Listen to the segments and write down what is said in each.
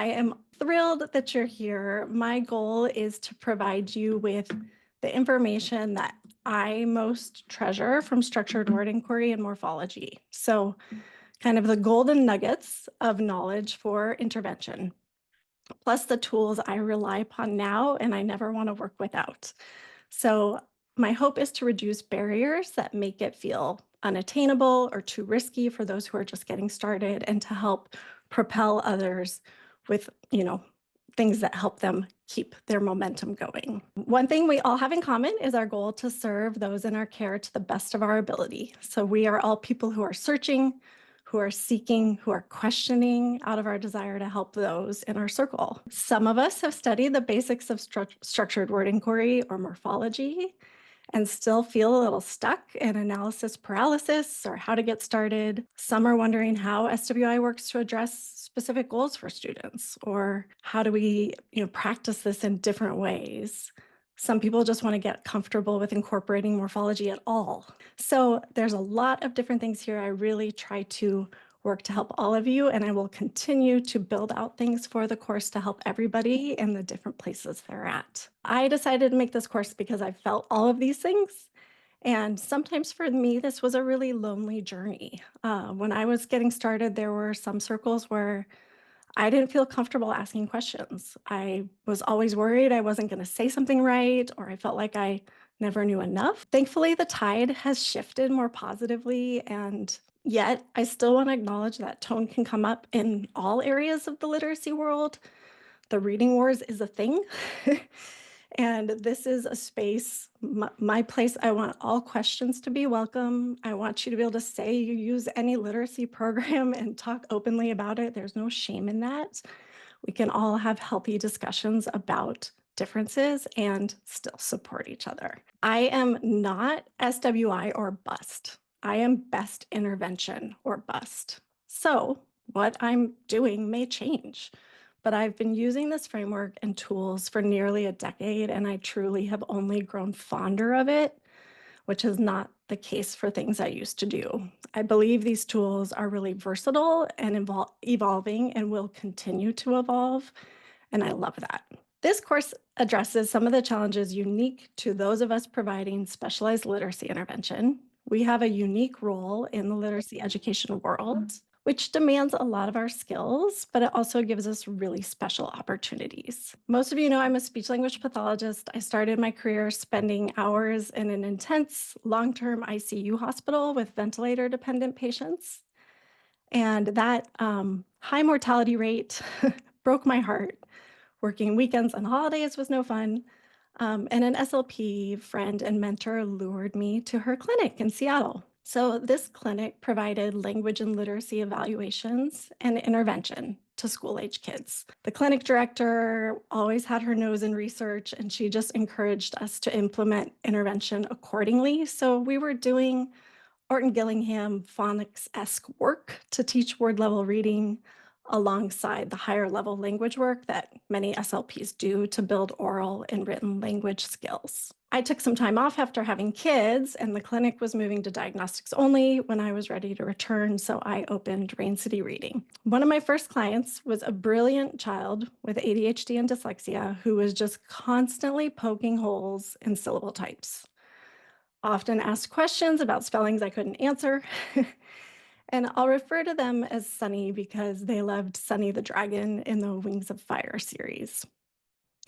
I am thrilled that you're here. My goal is to provide you with the information that I most treasure from structured word inquiry and morphology. So, kind of the golden nuggets of knowledge for intervention, plus the tools I rely upon now and I never want to work without. So, my hope is to reduce barriers that make it feel unattainable or too risky for those who are just getting started and to help propel others with, things that help them keep their momentum going. One thing we all have in common is our goal to serve those in our care to the best of our ability. So we are all people who are searching, who are seeking, who are questioning out of our desire to help those in our circle. Some of us have studied the basics of structured word inquiry or morphology and still feel a little stuck in analysis paralysis or how to get started. Some are wondering how SWI works to address specific goals for students, or how do we, practice this in different ways. Some people just want to get comfortable with incorporating morphology at all. So there's a lot of different things here. I really try to work to help all of you, and I will continue to build out things for the course to help everybody in the different places they're at. I decided to make this course because I felt all of these things. And sometimes for me, this was a really lonely journey. When I was getting started, there were some circles where I didn't feel comfortable asking questions. I was always worried I wasn't going to say something right, or I felt like I never knew enough. Thankfully, the tide has shifted more positively, and yet I still want to acknowledge that tone can come up in all areas of the literacy world. The reading wars is a thing. And this is a space, my place. I want all questions to be welcome. I want you to be able to say you use any literacy program and talk openly about it. There's no shame in that. We can all have healthy discussions about differences and still support each other. I am not SWI or bust. I am best intervention or bust. So what I'm doing may change. But I've been using this framework and tools for nearly a decade, and I truly have only grown fonder of it, which is not the case for things I used to do. I believe these tools are really versatile and evolving and will continue to evolve, and I love that. This course addresses some of the challenges unique to those of us providing specialized literacy intervention. We have a unique role in the literacy education world, which demands a lot of our skills, but it also gives us really special opportunities. Most of you know I'm a speech language pathologist. I started my career spending hours in an intense long-term ICU hospital with ventilator-dependent patients. And that high mortality rate broke my heart. Working weekends and holidays was no fun. And an SLP friend and mentor lured me to her clinic in Seattle. So this clinic provided language and literacy evaluations and intervention to school-age kids. The clinic director always had her nose in research, and she just encouraged us to implement intervention accordingly. So we were doing Orton Gillingham phonics-esque work to teach word-level reading alongside the higher level language work that many SLPs do to build oral and written language skills. I took some time off after having kids, and the clinic was moving to diagnostics only when I was ready to return, so I opened Rain City Reading. One of my first clients was a brilliant child with ADHD and dyslexia who was just constantly poking holes in syllable types. Often asked questions about spellings I couldn't answer. And I'll refer to them as Sunny because they loved Sunny the Dragon in the Wings of Fire series.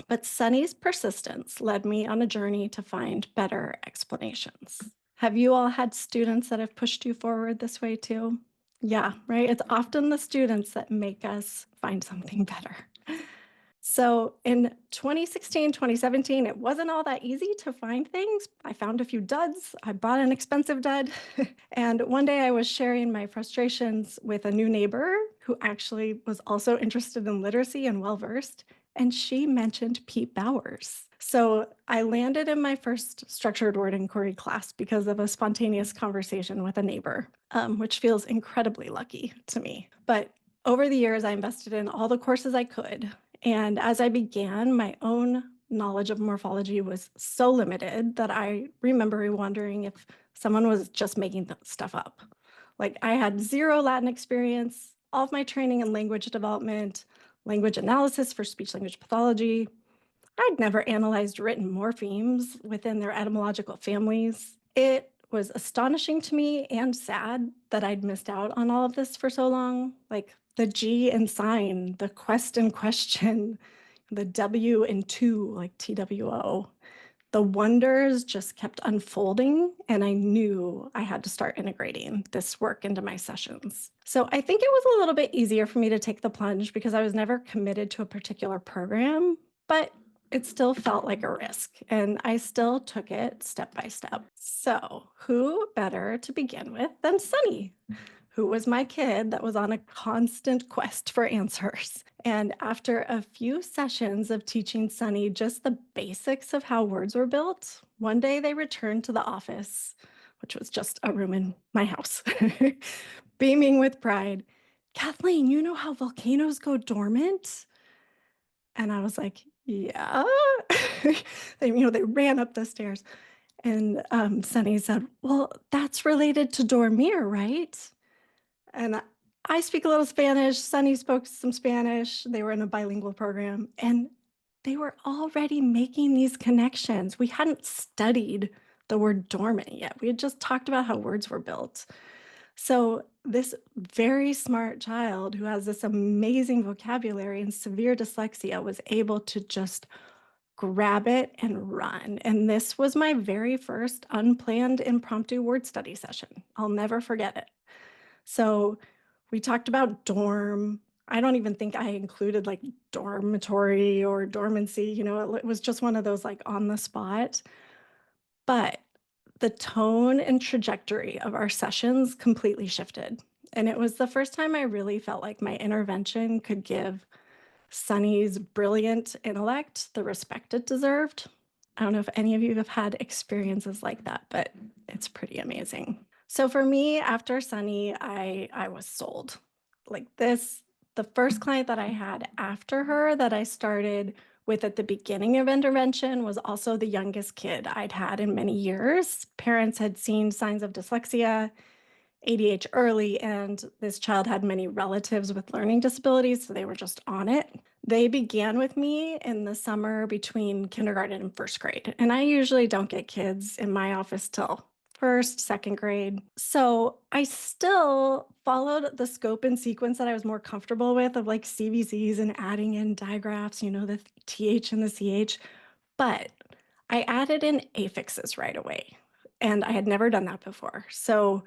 But Sunny's persistence led me on a journey to find better explanations. Have you all had students that have pushed you forward this way too? Yeah, right? It's often the students that make us find something better. So in 2016, 2017, it wasn't all that easy to find things. I found a few duds. I bought an expensive dud. And one day I was sharing my frustrations with a new neighbor who actually was also interested in literacy and well-versed, and she mentioned Pete Bowers. So I landed in my first structured word inquiry class because of a spontaneous conversation with a neighbor, which feels incredibly lucky to me. But over the years, I invested in all the courses I could. And as I began, my own knowledge of morphology was so limited that I remember wondering if someone was just making stuff up. Like I had zero Latin experience, all of my training in language development, language analysis for speech language pathology. I'd never analyzed written morphemes within their etymological families. It was astonishing to me and sad that I'd missed out on all of this for so long. Like the G in sign, the quest in question, the W in two, like TWO. The wonders just kept unfolding, and I knew I had to start integrating this work into my sessions. So I think it was a little bit easier for me to take the plunge because I was never committed to a particular program, but it still felt like a risk, and I still took it step by step. So, who better to begin with than Sunny, who was my kid that was on a constant quest for answers? And after a few sessions of teaching Sunny just the basics of how words were built, one day they returned to the office, which was just a room in my house, beaming with pride. Kathleen, you know how volcanoes go dormant? And I was like, yeah. They ran up the stairs. And Sunny said, well, that's related to dormir, right? And I speak a little Spanish. Sunny spoke some Spanish. They were in a bilingual program, and they were already making these connections. We hadn't studied the word dormant yet. We had just talked about how words were built. So this very smart child who has this amazing vocabulary and severe dyslexia was able to just grab it and run. And this was my very first unplanned impromptu word study session. I'll never forget it. So we talked about dorm. I don't even think I included like dormitory or dormancy, it was just one of those like on the spot. But the tone and trajectory of our sessions completely shifted. And it was the first time I really felt like my intervention could give Sunny's brilliant intellect the respect it deserved. I don't know if any of you have had experiences like that, but it's pretty amazing. So for me, after Sunny, I was sold. Like this, the first client that I had after her that I started with at the beginning of intervention was also the youngest kid I'd had in many years. Parents had seen signs of dyslexia, ADH early, and this child had many relatives with learning disabilities, so they were just on it. They began with me in the summer between kindergarten and first grade, and I usually don't get kids in my office till first, second grade. So I still followed the scope and sequence that I was more comfortable with of like CVCs and adding in digraphs, the TH and the CH, but I added in affixes right away, and I had never done that before. So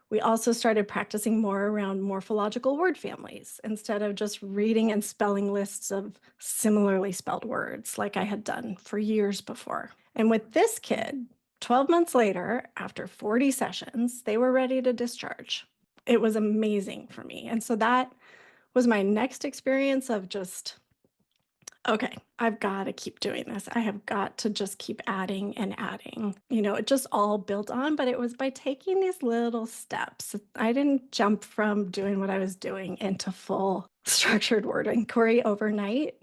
we also started practicing more around morphological word families instead of just reading and spelling lists of similarly spelled words like I had done for years before. And with this kid, 12 months later, after 40 sessions, they were ready to discharge. It was amazing for me. And so that was my next experience of just, okay, I've got to keep doing this. I have got to just keep adding and adding. It just all built on, but it was by taking these little steps. I didn't jump from doing what I was doing into full structured word inquiry overnight.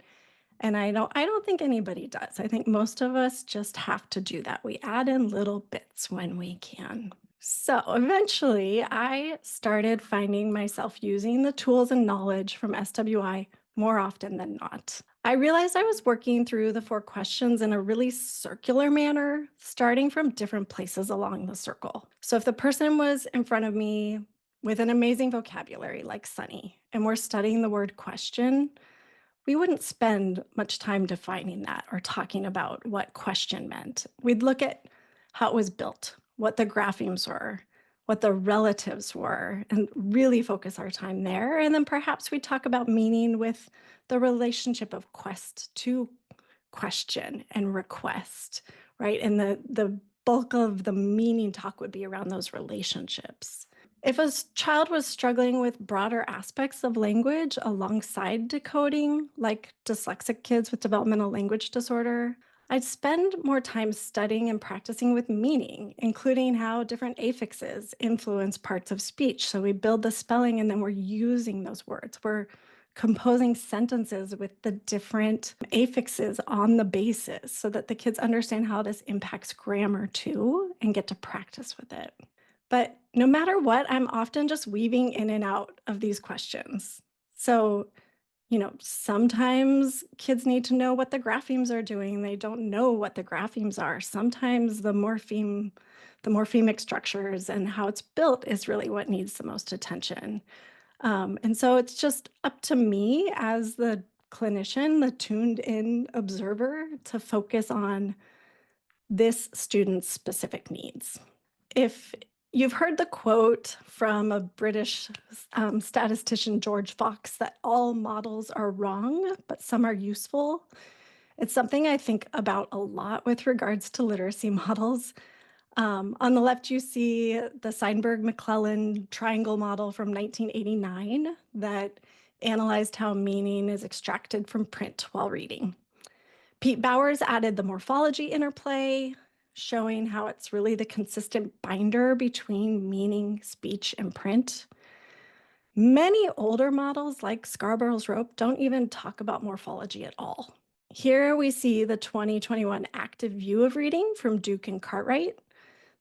And I don't think anybody does. I think most of us just have to do that. We add in little bits when we can. So eventually I started finding myself using the tools and knowledge from SWI more often than not. I realized I was working through the 4 questions in a really circular manner, starting from different places along the circle. So if the person was in front of me with an amazing vocabulary like Sunny, and we're studying the word question, we wouldn't spend much time defining that or talking about what question meant. We'd look at how it was built, what the graphemes were, what the relatives were, and really focus our time there. And then perhaps we talk about meaning with the relationship of quest to question and request, right? And the bulk of the meaning talk would be around those relationships. If a child was struggling with broader aspects of language alongside decoding, like dyslexic kids with developmental language disorder, I'd spend more time studying and practicing with meaning, including how different affixes influence parts of speech. So we build the spelling and then we're using those words. We're composing sentences with the different affixes on the basis so that the kids understand how this impacts grammar too and get to practice with it. But no matter what, I'm often just weaving in and out of these questions. So Sometimes kids need to know what the graphemes are doing. They don't know what the graphemes are. Sometimes the morphemic structures and how it's built is really what needs the most attention. And so it's just up to me as the clinician, the tuned in observer, to focus on this student's specific needs. If you've heard the quote from a British statistician, George Fox, that all models are wrong, but some are useful, it's something I think about a lot with regards to literacy models. On the left, you see the Seinberg-McClellan triangle model from 1989 that analyzed how meaning is extracted from print while reading. Pete Bowers added the morphology interplay, showing how it's really the consistent binder between meaning, speech, and print. Many older models, like Scarborough's rope, don't even talk about morphology at all. Here we see the 2021 active view of reading from Duke and Cartwright.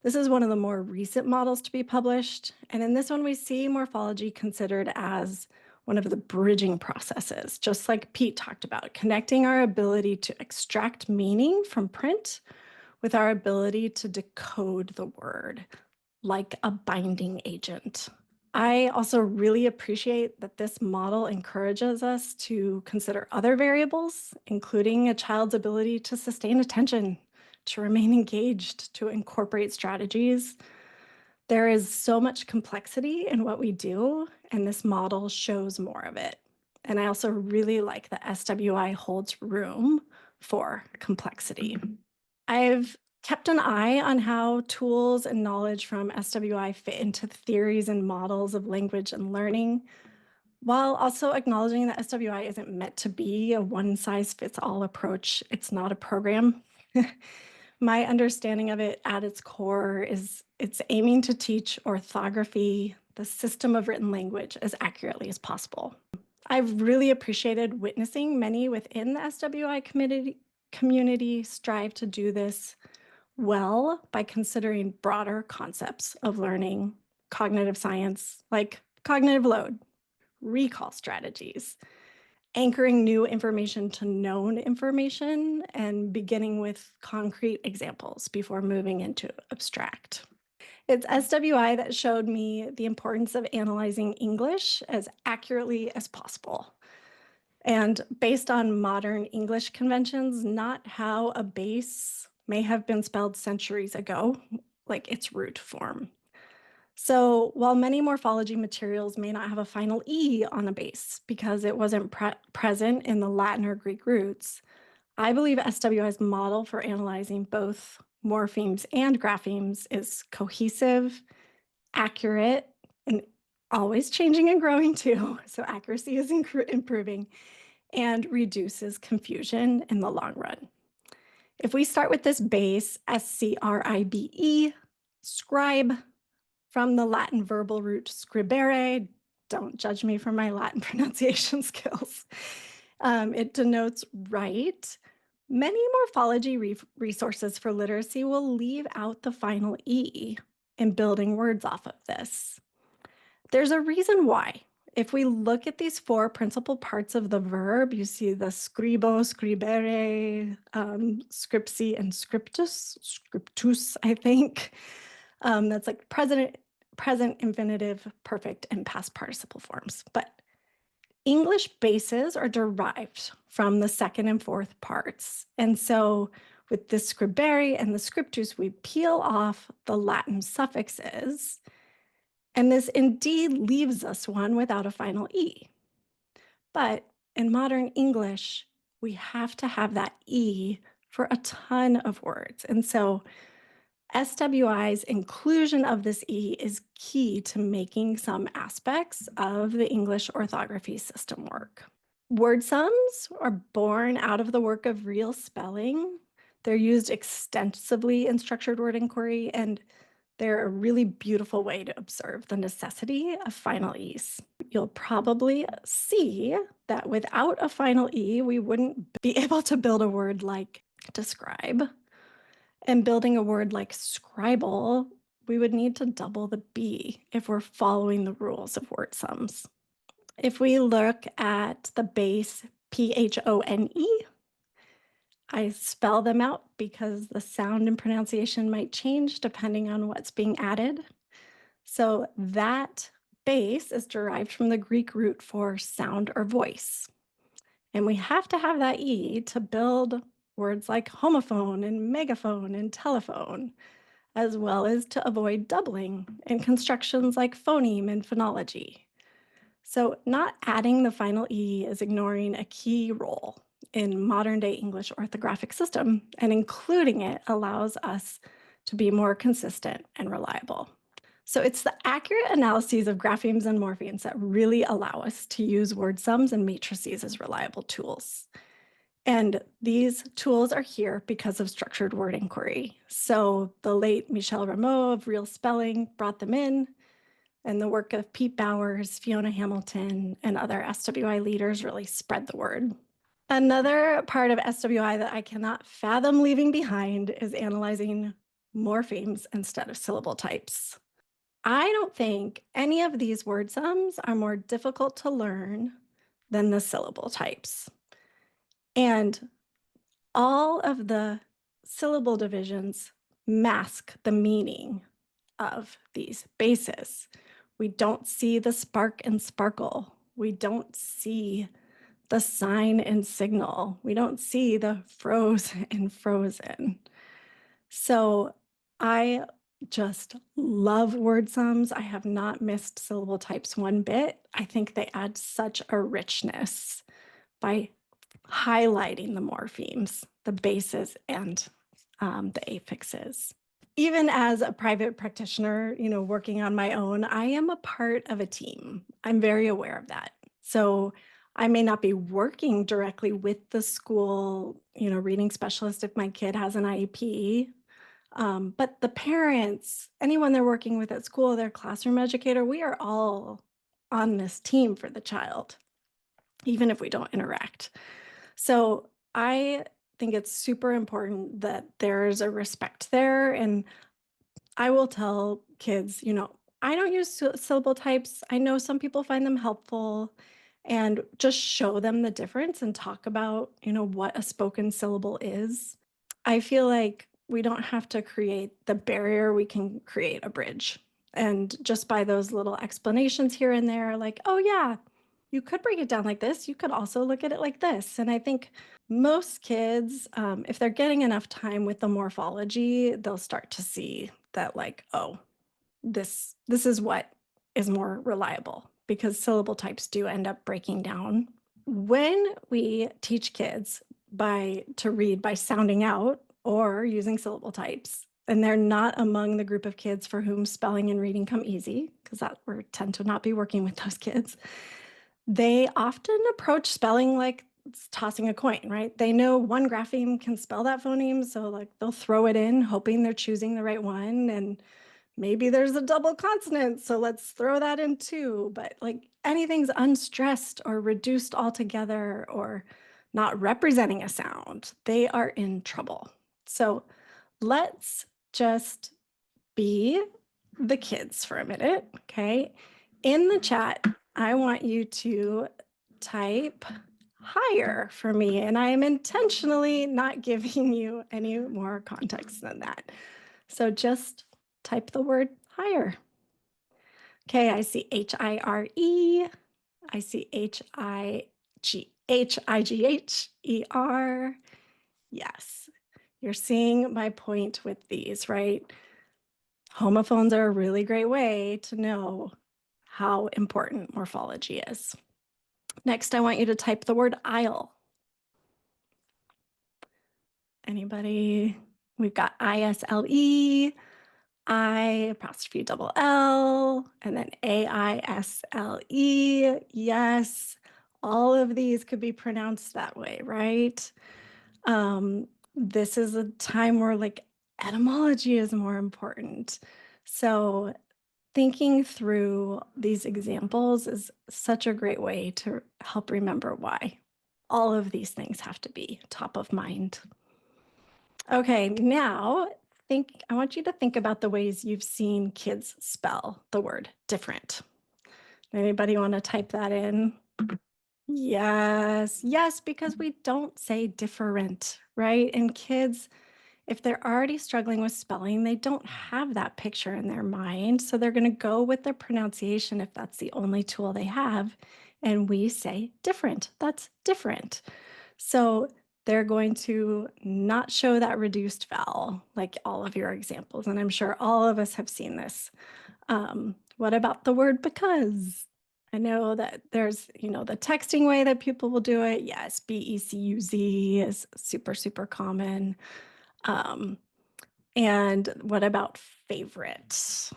This is one of the more recent models to be published. And in this one, we see morphology considered as one of the bridging processes, just like Pete talked about, connecting our ability to extract meaning from print with our ability to decode the word, like a binding agent. I also really appreciate that this model encourages us to consider other variables, including a child's ability to sustain attention, to remain engaged, to incorporate strategies. There is so much complexity in what we do, and this model shows more of it. And I also really like that SWI holds room for complexity. I've kept an eye on how tools and knowledge from SWI fit into the theories and models of language and learning, while also acknowledging that SWI isn't meant to be a one-size-fits-all approach. It's not a program. My understanding of it at its core is it's aiming to teach orthography, the system of written language, as accurately as possible. I've really appreciated witnessing many within the SWI community strive to do this well by considering broader concepts of learning, cognitive science, like cognitive load, recall strategies, anchoring new information to known information, and beginning with concrete examples before moving into abstract. It's SWI that showed me the importance of analyzing English as accurately as possible. And based on modern English conventions, not how a base may have been spelled centuries ago, like its root form. So while many morphology materials may not have a final E on a base because it wasn't present in the Latin or Greek roots, I believe SWI's model for analyzing both morphemes and graphemes is cohesive, accurate, and always changing and growing too. So accuracy is improving, and reduces confusion in the long run. If we start with this base, SCRIBE, scribe, from the Latin verbal root scribere, don't judge me for my Latin pronunciation skills. It denotes write. Many morphology resources for literacy will leave out the final E in building words off of this. There's a reason why. If we look at these four principal parts of the verb, you see the scribo, scribere, scripsi, and scriptus, I think. That's like present, infinitive, perfect, and past participle forms. But English bases are derived from the second and fourth parts. And so with the scribere and the scriptus, we peel off the Latin suffixes, and this indeed leaves us one without a final E. But in modern English, we have to have that E for a ton of words. And so SWI's inclusion of this E is key to making some aspects of the English orthography system work. Word sums are born out of the work of real spelling. They're used extensively in structured word inquiry, and they're a really beautiful way to observe the necessity of final E's. You'll probably see that without a final E, we wouldn't be able to build a word like describe. And building a word like scribble, we would need to double the B if we're following the rules of word sums. If we look at the base PHONE, I spell them out because the sound and pronunciation might change depending on what's being added. So that base is derived from the Greek root for sound or voice. And we have to have that E to build words like homophone and megaphone and telephone, as well as to avoid doubling in constructions like phoneme and phonology. So, not adding the final E is ignoring a key role in modern day English orthographic system, and including it allows us to be more consistent and reliable. So, it's the accurate analyses of graphemes and morphemes that really allow us to use word sums and matrices as reliable tools. And these tools are here because of structured word inquiry. So, the late Michel Rameau of Real Spelling brought them in, and the work of Pete Bowers, Fiona Hamilton, and other SWI leaders really spread the word. Another part of SWI that I cannot fathom leaving behind is analyzing morphemes instead of syllable types. I don't think any of these word sums are more difficult to learn than the syllable types. And all of the syllable divisions mask the meaning of these bases. We don't see the spark and sparkle. We don't see the sign and signal. We don't see the froze and frozen. So I just love word sums. I have not missed syllable types one bit. I think they add such a richness by highlighting the morphemes, the bases, and the affixes. Even as a private practitioner, working on my own, I am a part of a team. I'm very aware of that. So I may not be working directly with the school, reading specialist if my kid has an IEP. But the parents, anyone they're working with at school, their classroom educator, we are all on this team for the child, even if we don't interact. So I think it's super important that there's a respect there. And I will tell kids, I don't use syllable types. I know some people find them helpful, and just show them the difference and talk about, what a spoken syllable is. I feel like we don't have to create the barrier, we can create a bridge. And just by those little explanations here and there, like, oh, yeah, you could break it down like this. You could also look at it like this. And I think most kids, if they're getting enough time with the morphology, they'll start to see that, like, oh, this is what is more reliable, because syllable types do end up breaking down. When we teach kids to read by sounding out or using syllable types, and they're not among the group of kids for whom spelling and reading come easy, because that we tend to not be working with those kids, they often approach spelling like it's tossing a coin, right? They know one grapheme can spell that phoneme, so like they'll throw it in, hoping they're choosing the right one. And maybe there's a double consonant, so let's throw that in too. But like anything's unstressed or reduced altogether or not representing a sound, they are in trouble. So let's just be the kids for a minute, okay? In the chat, I want you to type higher for me, and I am intentionally not giving you any more context than that. So just type the word higher. Okay, I see H-I-R-E. I see H-I-G-H-E-R. Yes, you're seeing my point with these, right? Homophones are a really great way to know how important morphology is. Next, I want you to type the word aisle. Anybody? We've got I-S-L-E, I apostrophe double L, and then A-I-S-L-E. Yes, all of these could be pronounced that way, right? This is a time where like etymology is more important. So thinking through these examples is such a great way to help remember why all of these things have to be top of mind. Okay, now I want you to think about the ways you've seen kids spell the word different. Anybody want to type that in? Yes, yes, because we don't say different, right? And kids, if they're already struggling with spelling, they don't have that picture in their mind. So they're going to go with their pronunciation if that's the only tool they have. And we say different. That's different. So they're going to not show that reduced vowel like all of your examples. And I'm sure all of us have seen this. What about the word because? I know that there's, the texting way that people will do it. Yes, BECUZ is super, super common. Um, and what about favorite?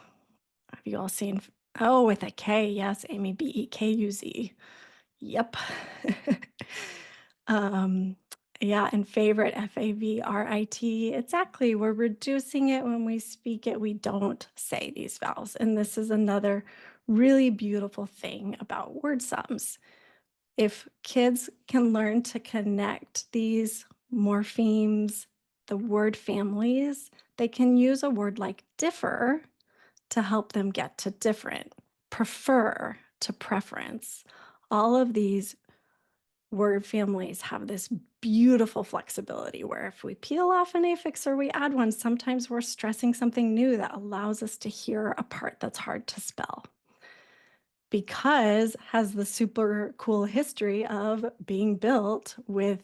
Have you all seen? Oh, with a K. Yes, Amy, BEKUZ. Yep. um, yeah, and favorite, FAVRIT. Exactly. We're reducing it when we speak it. We don't say these vowels. And this is another really beautiful thing about word sums. If kids can learn to connect these morphemes, the word families, they can use a word like differ to help them get to different, prefer to preference. All of these word families have this beautiful flexibility where if we peel off an affix or we add one, sometimes we're stressing something new that allows us to hear a part that's hard to spell. Because has the super cool history of being built with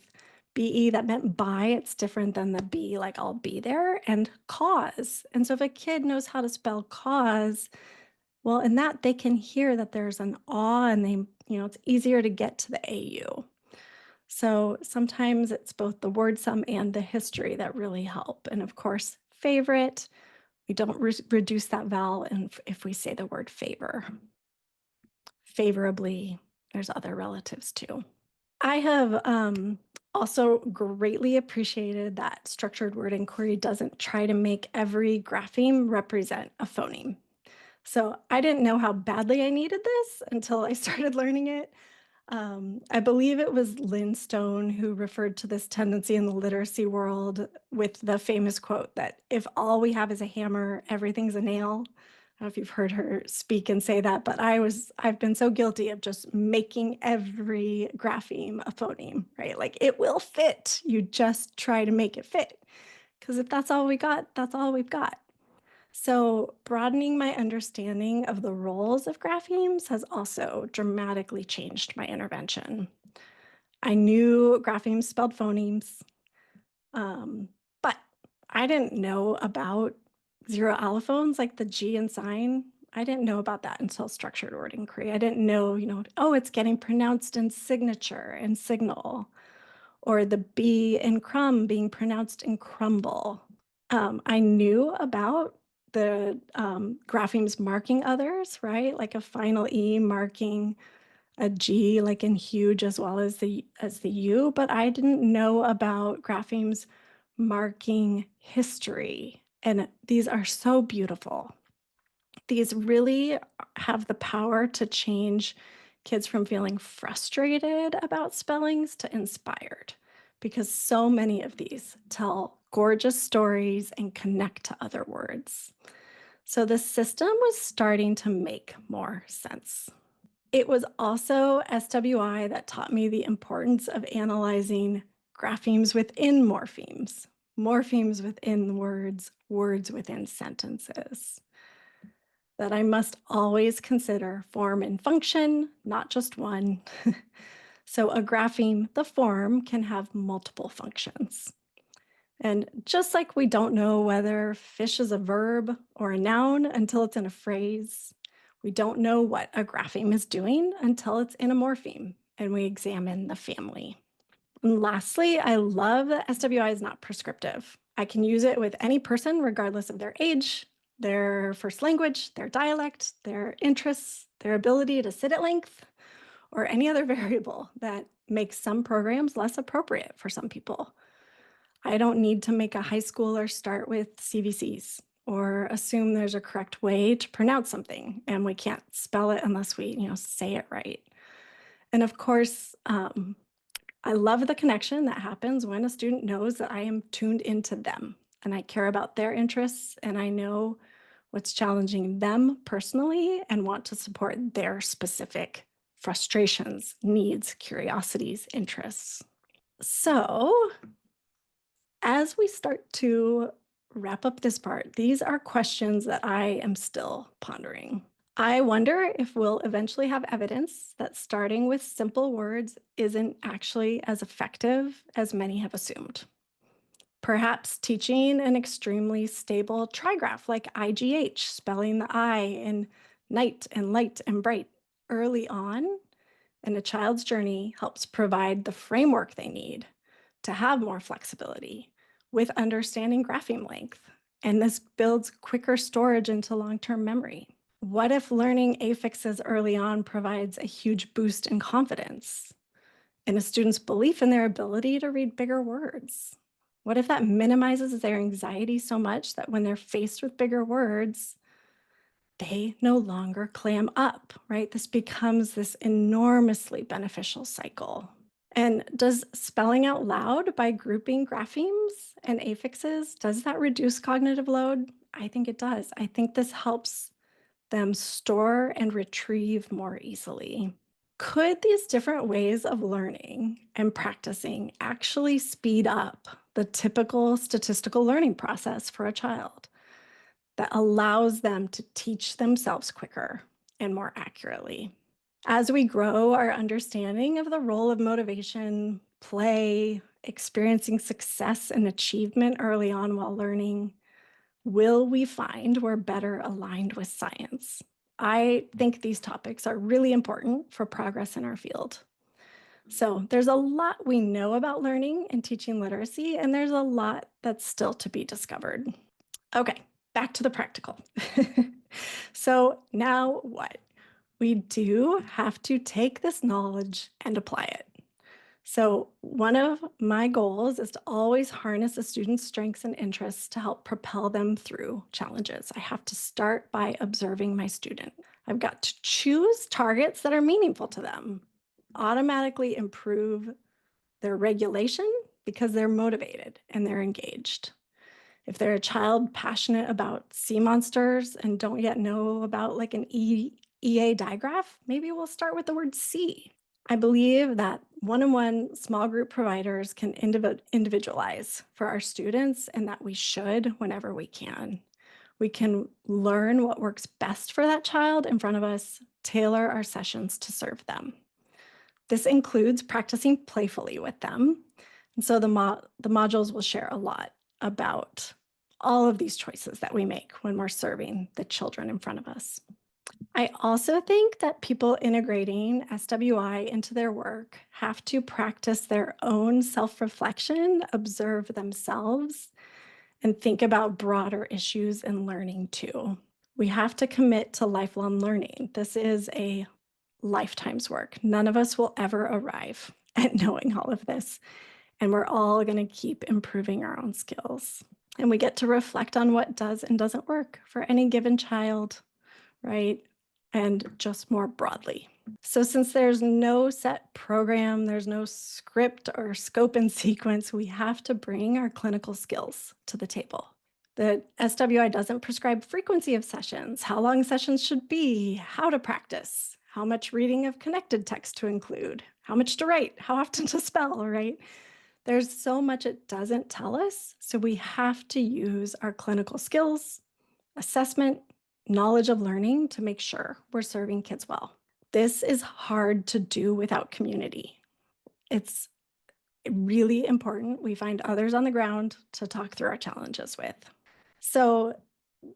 BE that meant by, it's different than the B, like I'll be there, and cause. And so if a kid knows how to spell cause, well, in that they can hear that there's an aw and it's easier to get to the AU. So sometimes it's both the word sum and the history that really help. And of course, favorite, we don't reduce that vowel if we say the word favor. Favorably, there's other relatives too. I have also greatly appreciated that structured word inquiry doesn't try to make every grapheme represent a phoneme. So I didn't know how badly I needed this until I started learning it. I believe it was Lynn Stone who referred to this tendency in the literacy world with the famous quote that if all we have is a hammer, everything's a nail. I don't know if you've heard her speak and say that, but I've been so guilty of just making every grapheme a phoneme, right? Like it will fit. You just try to make it fit. Because if that's all we got, that's all we've got. So broadening my understanding of the roles of graphemes has also dramatically changed my intervention. I knew graphemes spelled phonemes, but I didn't know about zero allophones like the G and sign. I didn't know about that until structured word inquiry. I didn't know, oh, it's getting pronounced in signature and signal, or the B in crumb being pronounced in crumble. I knew about the graphemes marking others, right? Like a final E marking a G, like in huge as well as the U, but I didn't know about graphemes marking history. And these are so beautiful. These really have the power to change kids from feeling frustrated about spellings to inspired, because so many of these tell gorgeous stories and connect to other words. So the system was starting to make more sense. It was also SWI that taught me the importance of analyzing graphemes within morphemes, morphemes within words, words within sentences. That I must always consider form and function, not just one. So a grapheme, the form, can have multiple functions. And just like we don't know whether fish is a verb or a noun until it's in a phrase, we don't know what a grapheme is doing until it's in a morpheme and we examine the family. And lastly, I love that SWI is not prescriptive. I can use it with any person, regardless of their age, their first language, their dialect, their interests, their ability to sit at length, or any other variable that makes some programs less appropriate for some people. I don't need to make a high schooler start with CVCs or assume there's a correct way to pronounce something and we can't spell it unless we, say it right. And of course, I love the connection that happens when a student knows that I am tuned into them and I care about their interests and I know what's challenging them personally, and want to support their specific frustrations, needs, curiosities, interests. So, as we start to wrap up this part, these are questions that I am still pondering. I wonder if we'll eventually have evidence that starting with simple words isn't actually as effective as many have assumed. Perhaps teaching an extremely stable trigraph like IGH, spelling the I in night and light and bright early on in a child's journey helps provide the framework they need to have more flexibility with understanding grapheme length. And this builds quicker storage into long-term memory. What if learning affixes early on provides a huge boost in confidence in a student's belief in their ability to read bigger words? What if that minimizes their anxiety so much that when they're faced with bigger words, they no longer clam up, right? This becomes this enormously beneficial cycle. And does spelling out loud by grouping graphemes and affixes, does that reduce cognitive load? I think it does. I think this helps them store and retrieve more easily. Could these different ways of learning and practicing actually speed up the typical statistical learning process for a child that allows them to teach themselves quicker and more accurately? As we grow our understanding of the role of motivation, play, experiencing success and achievement early on while learning, will we find we're better aligned with science? I think these topics are really important for progress in our field. So there's a lot we know about learning and teaching literacy, and there's a lot that's still to be discovered. Okay, back to the practical. So now what? We do have to take this knowledge and apply it. So, one of my goals is to always harness a student's strengths and interests to help propel them through challenges. I have to start by observing my student. I've got to choose targets that are meaningful to them, automatically improve their regulation because they're motivated and they're engaged. If they're a child passionate about sea monsters and don't yet know about like an EA digraph, maybe we'll start with the word sea. I believe that one-on-one small group providers can individualize for our students, and that we should whenever we can. We can learn what works best for that child in front of us, tailor our sessions to serve them. This includes practicing playfully with them. And so the modules will share a lot about all of these choices that we make when we're serving the children in front of us. I also think that people integrating SWI into their work have to practice their own self-reflection, observe themselves, and think about broader issues in learning too. We have to commit to lifelong learning. This is a lifetime's work. None of us will ever arrive at knowing all of this, and we're all going to keep improving our own skills. And we get to reflect on what does and doesn't work for any given child, right? And just more broadly. So since there's no set program, there's no script or scope and sequence, we have to bring our clinical skills to the table. The SWI doesn't prescribe frequency of sessions, how long sessions should be, how to practice, how much reading of connected text to include, how much to write, how often to spell, right? There's so much it doesn't tell us, so we have to use our clinical skills, assessment, knowledge of learning to make sure we're serving kids well. This is hard to do without community. It's really important we find others on the ground to talk through our challenges with. So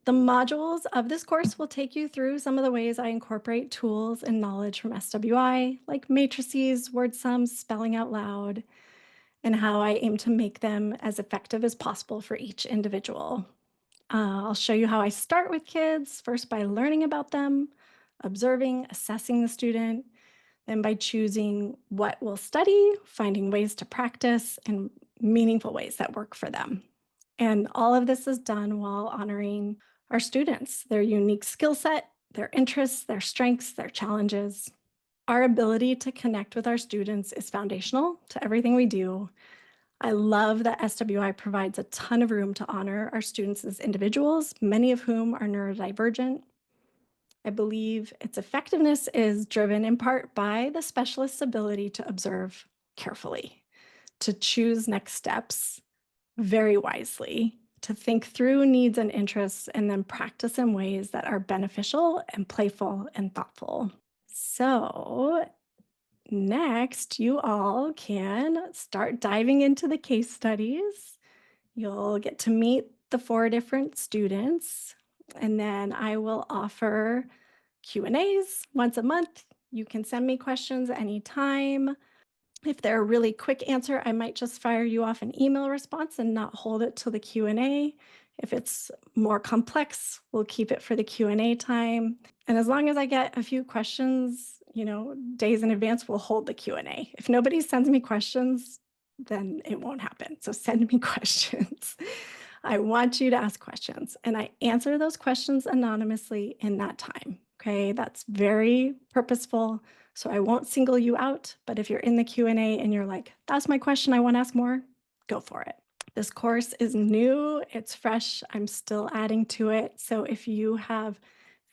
the modules of this course will take you through some of the ways I incorporate tools and knowledge from SWI, like matrices, word sums, spelling out loud, and how I aim to make them as effective as possible for each individual. I'll show you how I start with kids, first by learning about them, observing, assessing the student, then by choosing what we'll study, finding ways to practice, and meaningful ways that work for them. And all of this is done while honoring our students, their unique skill set, their interests, their strengths, their challenges. Our ability to connect with our students is foundational to everything we do. I love that SWI provides a ton of room to honor our students as individuals, many of whom are neurodivergent. I believe its effectiveness is driven in part by the specialist's ability to observe carefully, to choose next steps very wisely, to think through needs and interests, and then practice in ways that are beneficial and playful and thoughtful. So, next, you all can start diving into the case studies. You'll get to meet the 4 different students, and then I will offer Q&As once a month. You can send me questions anytime. If they're a really quick answer, I might just fire you off an email response and not hold it till the Q&A. If it's more complex, we'll keep it for the Q&A time. And as long as I get a few questions, days in advance, we'll hold the Q&A. If nobody sends me questions, then it won't happen. So send me questions. I want you to ask questions, and I answer those questions anonymously in that time. Okay, that's very purposeful. So I won't single you out, but if you're in the Q&A and you're like, that's my question, I want to ask more, go for it. This course is new, it's fresh, I'm still adding to it. So if you have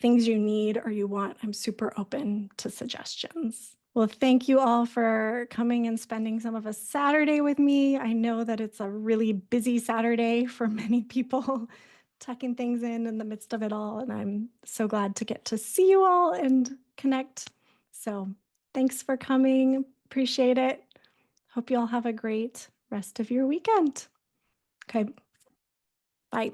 things you need or you want, I'm super open to suggestions. Well, thank you all for coming and spending some of a Saturday with me. I know that it's a really busy Saturday for many people, tucking things in the midst of it all. And I'm so glad to get to see you all and connect. So thanks for coming. Appreciate it. Hope you all have a great rest of your weekend. Okay. Bye.